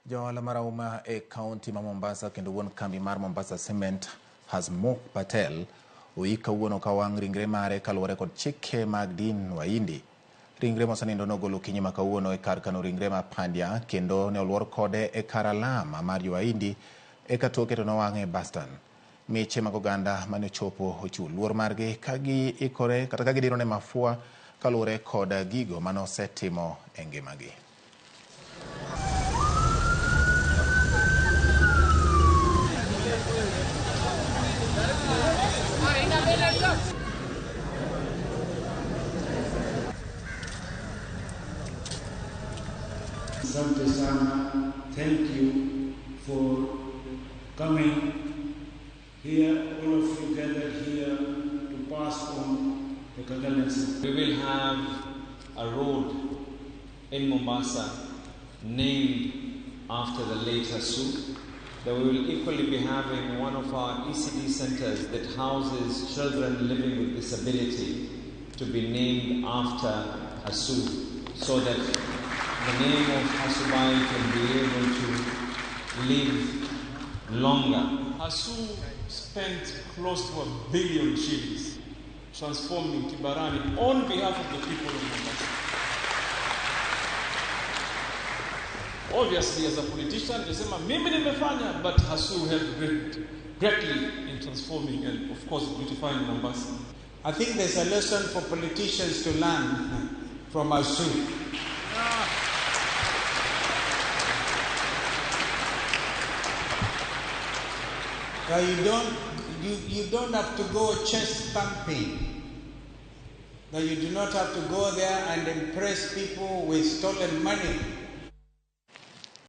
Johala marauma e kaunti ma Mombasa kendo wuon kambi mar Mombasa Cement Hasmukh Patel oika wuono ka wang' ringre mare kaluwore kod chike mag din waindi. Ringre mosenindo nogolo kinyi ma kawuono e kar kano ringre ma Pandya kendo ne oluor kode e kar alama mar jowaindi e katoke to nowang'e Bastan. Miche mag oganda mane ochopo ochiwo luor margi ka giikore kata ka gidiro ne mafua kaluwore kod gigo mane osetimo e ngimagi. Asante sana. Thank you for coming here, all of you gathered here to pass on the condolences. We will have a road in Mombasa named after the late Hassu. That we will equally be having one of our ECD centers that houses children living with disability to be named after Hassu, so that the name of Hassubai can be able to live longer. Hassu spent close to $1 billion transforming Kibarani on behalf of the people of Mombasa. Obviously, as a politician, yasema mimi nimefanya, but Hassu helped greatly in transforming and, of course, beautifying Mombasa. I think there's a lesson for politicians to learn from Hassu. You don't have to go chest thumping. That you do not have to go there and impress people with stolen money.